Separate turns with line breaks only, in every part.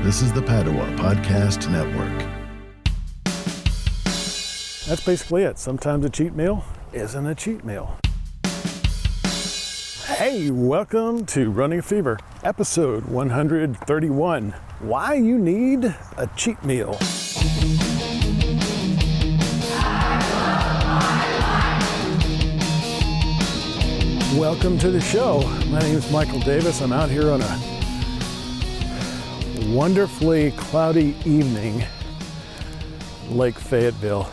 This is the Padua Podcast Network.
That's basically it. Sometimes a cheat meal isn't a cheat meal. Hey, welcome to Running a Fever, episode 131. Why you need a cheat meal. Welcome to the show. My name is Michael Davis. I'm out here on a wonderfully cloudy evening, Lake Fayetteville.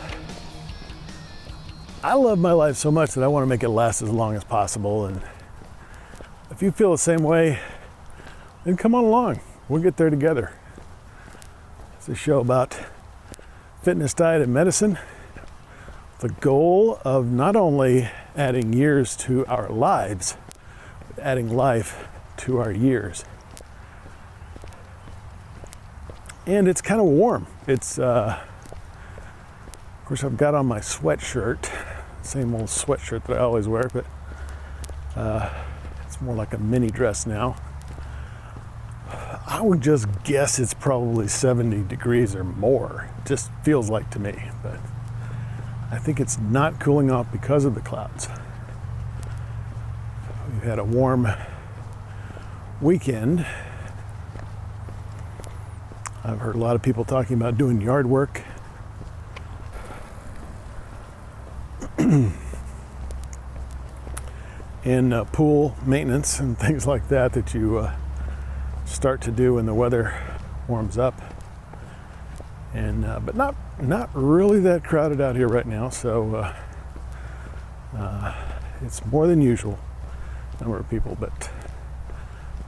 I love my life so much that I want to make it last as long as possible. And if you feel the same way, then come on along. We'll get there together. It's a show about fitness, diet, and medicine. The goal of not only adding years to our lives, but adding life to our years. And it's kind of warm. It's, of course, I've got on my sweatshirt, same old sweatshirt that I always wear, but it's more like a mini dress now. I would just guess it's probably 70 degrees or more. It just feels like to me, but I think it's not cooling off because of the clouds. We've had a warm weekend. I've heard a lot of people talking about doing yard work. And pool maintenance and things like that that you start to do when the weather warms up. And but not really that crowded out here right now, so it's more than usual number of people, but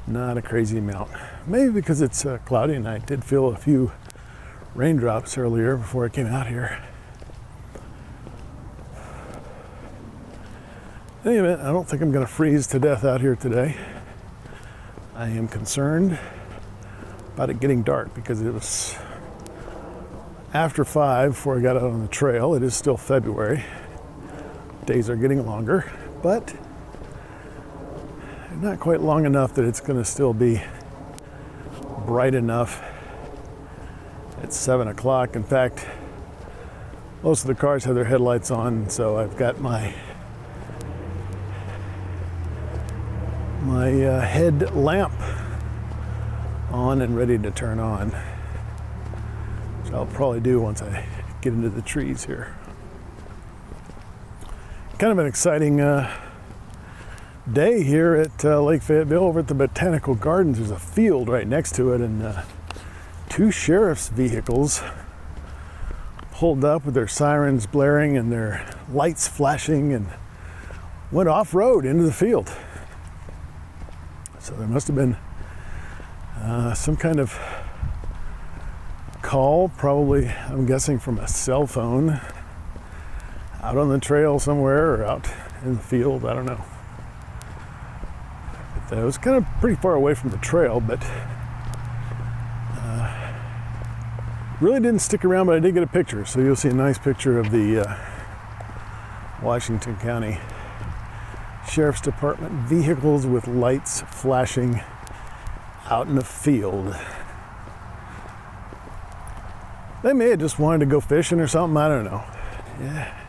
not a crazy amount. Maybe because it's cloudy, and I did feel a few raindrops earlier before I came out here. In any event, I don't think I'm going to freeze to death out here today. I am concerned about it getting dark because it was after 5 before I got out on the trail. It is still February. Days are getting longer, but not quite long enough that it's going to still be bright enough at 7 o'clock. In fact, most of the cars have their headlights on, so I've got my head lamp on and ready to turn on, which I'll probably do once I get into the trees here. Kind of an exciting day here at Lake Fayetteville over at the Botanical Gardens. There's a field right next to it, and 2 sheriff's vehicles pulled up with their sirens blaring and their lights flashing and went off-road into the field. So there must have been some kind of call, probably, I'm guessing, from a cell phone out on the trail somewhere or out in the field, I don't know. But it was kind of pretty far away from the trail, but really didn't stick around, but I did get a picture. So you'll see a nice picture of the Washington County Sheriff's Department vehicles with lights flashing out in the field. They may have just wanted to go fishing or something, I don't know. Yeah.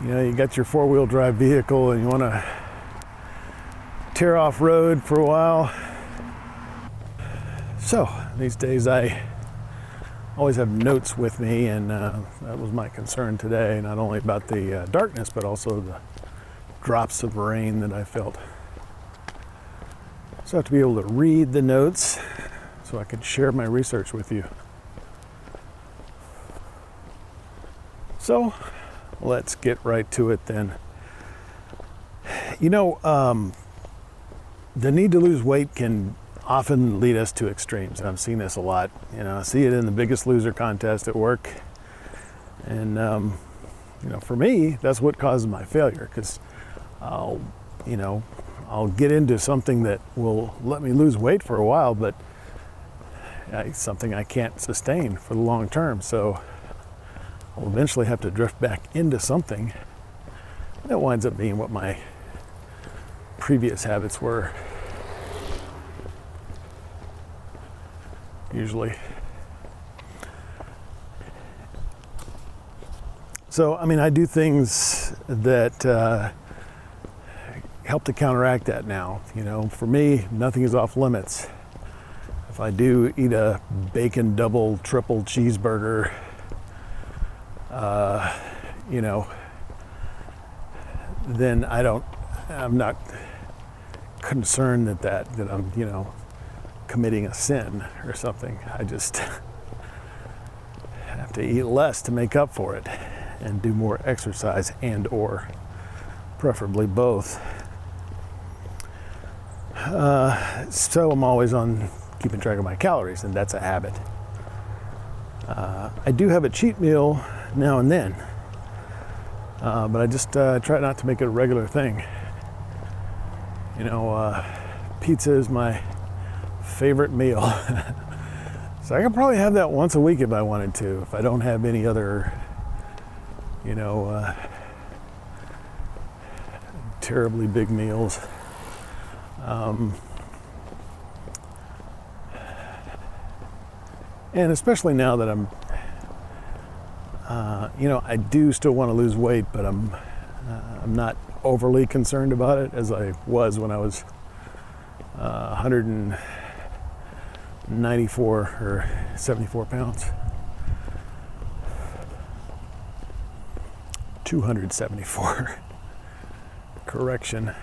You know, you got your 4-wheel drive vehicle and you want to tear off road for a while. So these days I always have notes with me, and that was my concern today, not only about the darkness, but also the drops of rain that I felt. So I have to be able to read the notes so I can share my research with you. So let's get right to it then. You know, the need to lose weight can often lead us to extremes. And I've seen this a lot. You know, I see it in the Biggest Loser contest at work. And, you know, for me, that's what causes my failure, because I'll get into something that will let me lose weight for a while, but it's something I can't sustain for the long term. So I'll eventually have to drift back into something that winds up being what my previous habits were. usually. So, I mean, I do things that help to counteract that now. You know, for me, nothing is off limits. If I do eat a bacon double, triple cheeseburger, you know, then I'm not concerned that I'm, you know, committing a sin or something. I just have to eat less to make up for it and do more exercise and or preferably both. So I'm always on keeping track of my calories, and that's a habit. I do have a cheat meal now and then, but I just try not to make it a regular thing. You know, pizza is my favorite meal. So I could probably have that once a week if I wanted to, if I don't have any other, you know, terribly big meals. And especially now that I'm, you know, I do still want to lose weight, but I'm not overly concerned about it as I was when I was 194 or 74 pounds. 274. Correction.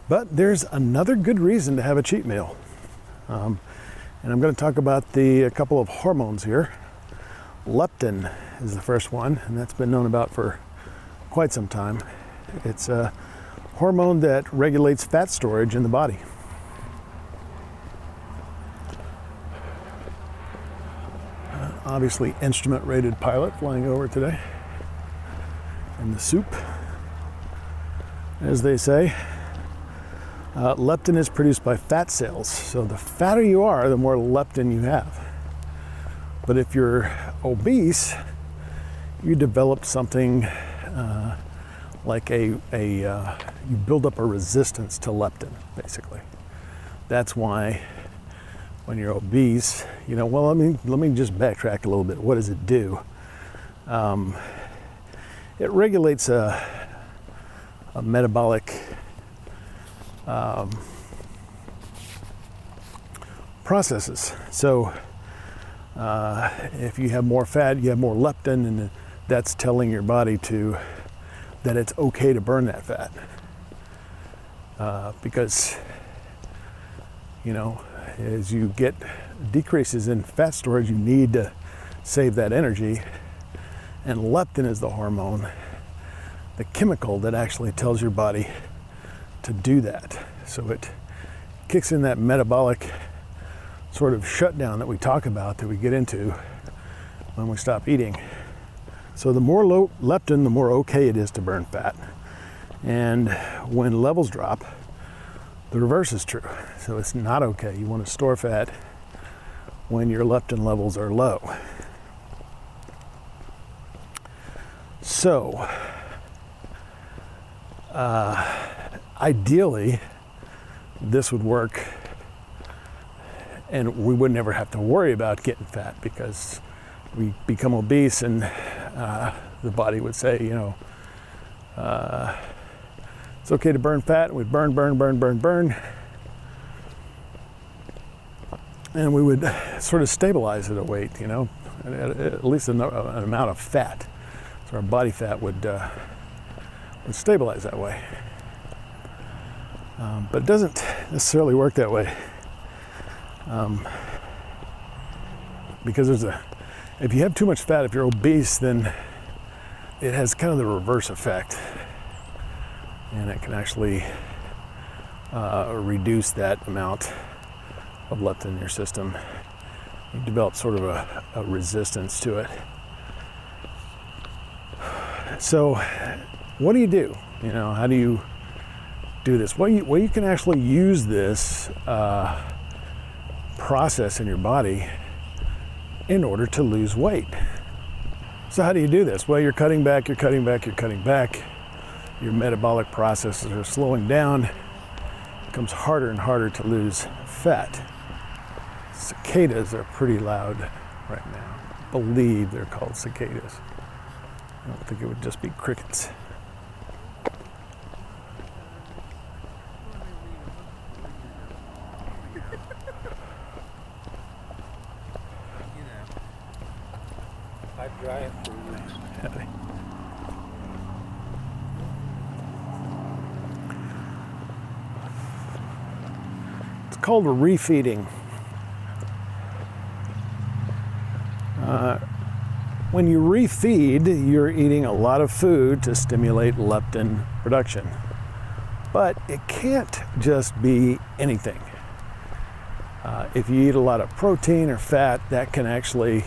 But there's another good reason to have a cheat meal. And I'm going to talk about a couple of hormones here. Leptin is the first one, and that's been known about for quite some time. It's a hormone that regulates fat storage in the body. Obviously, instrument-rated pilot flying over today. And the soup, as they say. Leptin is produced by fat cells, so the fatter you are, the more leptin you have. But if you're obese, you develop something like you build up a resistance to leptin, basically. That's why when you're obese, you know, well, let me just backtrack a little bit. What does it do? It regulates a metabolic processes. So if you have more fat, you have more leptin, and that's telling your body that it's okay to burn that fat. Because, you know, as you get decreases in fat storage, you need to save that energy. And leptin is the hormone, the chemical that actually tells your body to do that. So it kicks in that metabolic sort of shutdown that we talk about, that we get into when we stop eating. So the more low leptin, the more okay it is to burn fat. And when levels drop, the reverse is true. So it's not okay. You want to store fat when your leptin levels are low. So, ideally, this would work and we would never have to worry about getting fat, because we become obese and the body would say, you know, it's okay to burn fat. We burn. And we would sort of stabilize at a weight, you know, at least an amount of fat. So our body fat would stabilize that way. But it doesn't necessarily work that way. Because if you have too much fat, if you're obese, then it has kind of the reverse effect. And it can actually reduce that amount of leptin in your system. You develop sort of a resistance to it. So what do? You know, how do you do this? Well, you can actually use this process in your body in order to lose weight. So how do you do this? Well, you're cutting back. Your metabolic processes are slowing down. It becomes harder and harder to lose fat. cicadas are pretty loud right now. I believe they're called cicadas. I don't think it would just be crickets.
I dry it for you.
Yeah. It's called refeeding. When you refeed, you're eating a lot of food to stimulate leptin production. But it can't just be anything. If you eat a lot of protein or fat, that can actually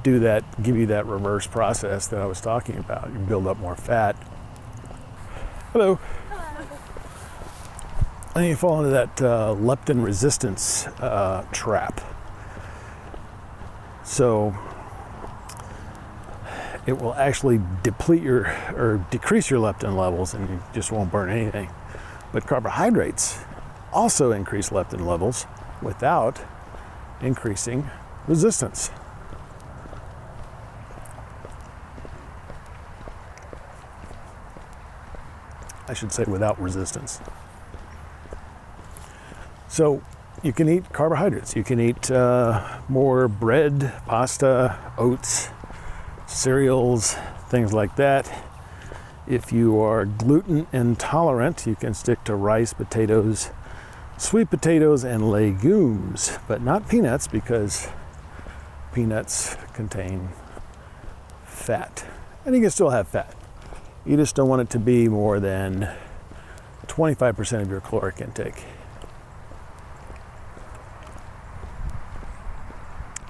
do that, give you that reverse process that I was talking about. You build up more fat. Hello.
Hello.
And you fall into that leptin resistance trap. So it will actually deplete or decrease your leptin levels, and you just won't burn anything. But carbohydrates also increase leptin levels without increasing resistance. I should say without resistance. So you can eat carbohydrates. You can eat more bread, pasta, oats, cereals, things like that. If you are gluten intolerant, you can stick to rice, potatoes, sweet potatoes, and legumes, but not peanuts, because peanuts contain fat. And you can still have fat. You just don't want it to be more than 25% of your caloric intake.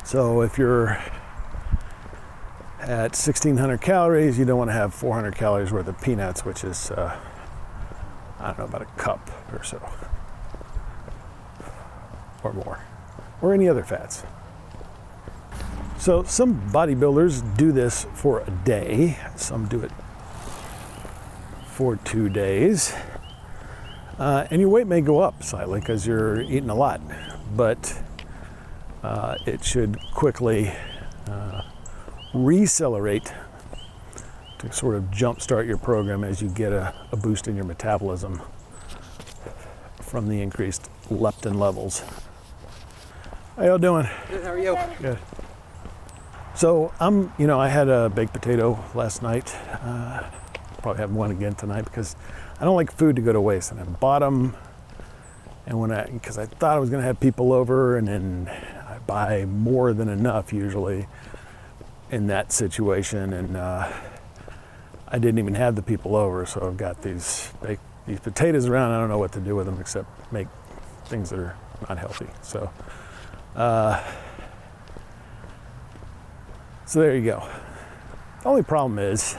So if you're at 1,600 calories, you don't want to have 400 calories worth of peanuts, which is, I don't know, about a cup or so, or more, or any other fats. So some bodybuilders do this for a day. Some do it for 2 days. And your weight may go up slightly because you're eating a lot, but it should quickly recelerate to sort of jumpstart your program as you get a boost in your metabolism from the increased leptin levels. How y'all doing?
Good, how are you?
Good. So I had a baked potato last night. Probably have one again tonight because I don't like food to go to waste. And I bought them, and because I thought I was going to have people over, and then I buy more than enough usually in that situation, and I didn't even have the people over, so I've got these potatoes around. I don't know what to do with them except make things that are not healthy. So there you go. The only problem is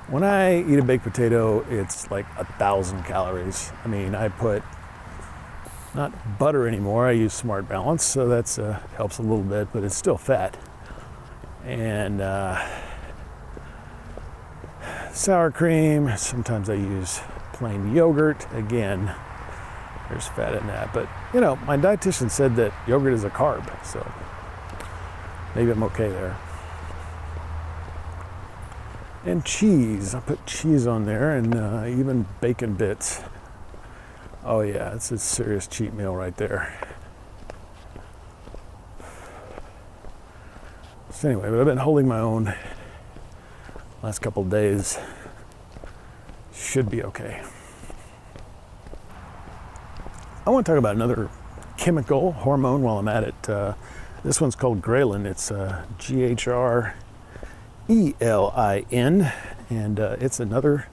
when I eat a baked potato, it's like 1,000 calories. I mean, I put not butter anymore. I use Smart Balance, so that's helps a little bit, but it's still fat. And sour cream. Sometimes I use plain yogurt. Again, there's fat in that. But my dietitian said that yogurt is a carb, so maybe I'm okay there. And cheese. I put cheese on there, and even bacon bits. Oh yeah, it's a serious cheat meal right there. So anyway, but I've been holding my own last couple of days. Should be okay. I want to talk about another chemical hormone while I'm at it. This one's called ghrelin. It's GHRELIN, and it's another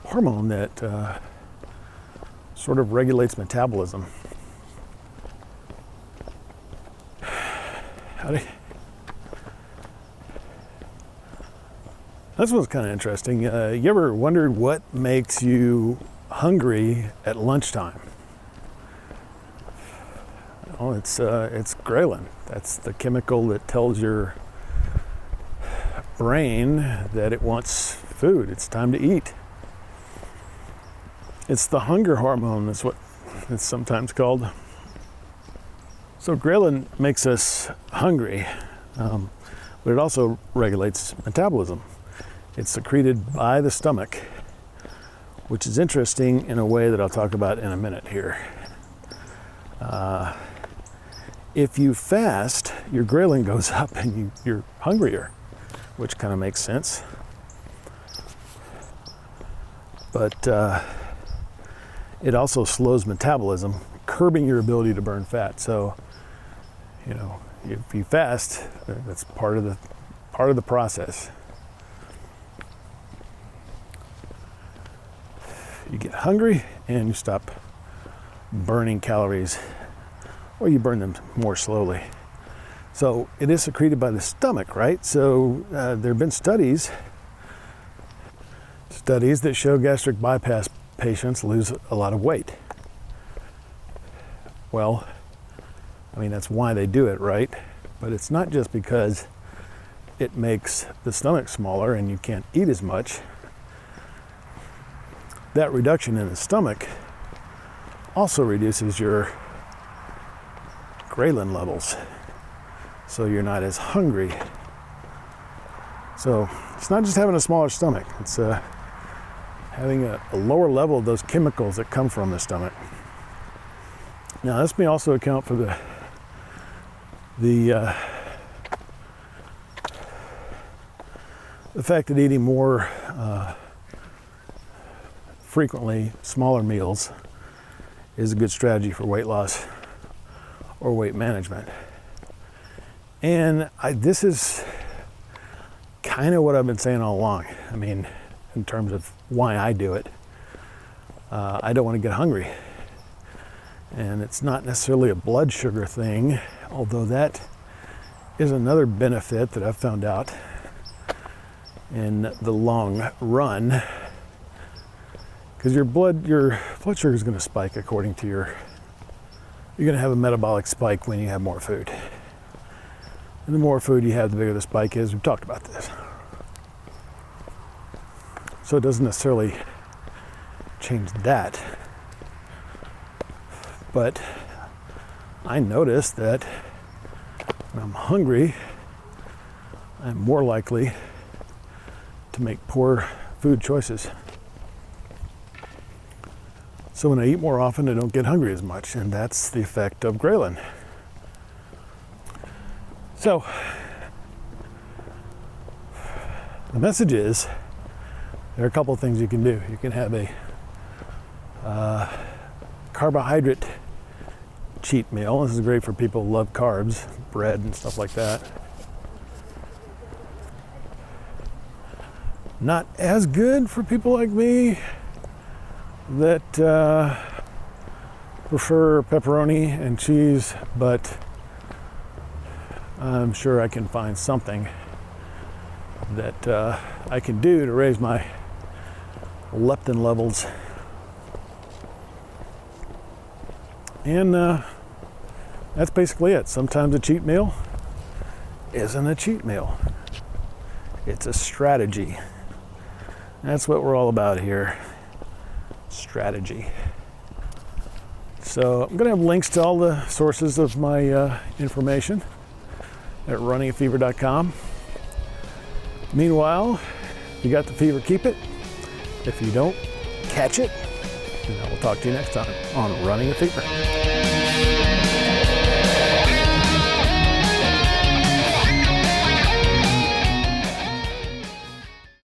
hormone that sort of regulates metabolism. This one's kind of interesting. You ever wondered what makes you hungry at lunchtime? Oh, it's ghrelin. That's the chemical that tells your brain that it wants food. It's time to eat. It's the hunger hormone. That's what it's sometimes called. So ghrelin makes us hungry, but it also regulates metabolism. It's secreted by the stomach, which is interesting in a way that I'll talk about in a minute here. If you fast, your ghrelin goes up and you're hungrier, which kind of makes sense. But it also slows metabolism, curbing your ability to burn fat. So, if you fast, that's part of the process. You get hungry and you stop burning calories, or you burn them more slowly. So it is secreted by the stomach, right? So there have been studies that show gastric bypass patients lose a lot of weight. Well, that's why they do it, right? But it's not just because it makes the stomach smaller and you can't eat as much. That reduction in the stomach also reduces your ghrelin levels, so you're not as hungry. So it's not just having a smaller stomach, it's having a lower level of those chemicals that come from the stomach. Now this may also account for the fact that eating more frequently smaller meals is a good strategy for weight loss or weight management. And this is kind of what I've been saying all along. In terms of why I do it. I don't want to get hungry. And it's not necessarily a blood sugar thing, although that is another benefit that I've found out in the long run. Because your blood sugar is going to spike according to you're going to have a metabolic spike when you have more food. And the more food you have, the bigger the spike is. We've talked about this. So it doesn't necessarily change that. But I notice that when I'm hungry, I'm more likely to make poor food choices. So when I eat more often, I don't get hungry as much, and that's the effect of ghrelin. So the message is, there are a couple of things you can do. You can have a carbohydrate cheat meal. This is great for people who love carbs, bread and stuff like that. Not as good for people like me that prefer pepperoni and cheese, but I'm sure I can find something that I can do to raise my leptin levels. And that's basically it. Sometimes a cheat meal isn't a cheat meal. It's a strategy. That's what we're all about here. Strategy. So I'm going to have links to all the sources of my information at runningafever.com. Meanwhile, if you got the fever, keep it. If you don't, catch it. And I will talk to you next time on Running a Fever.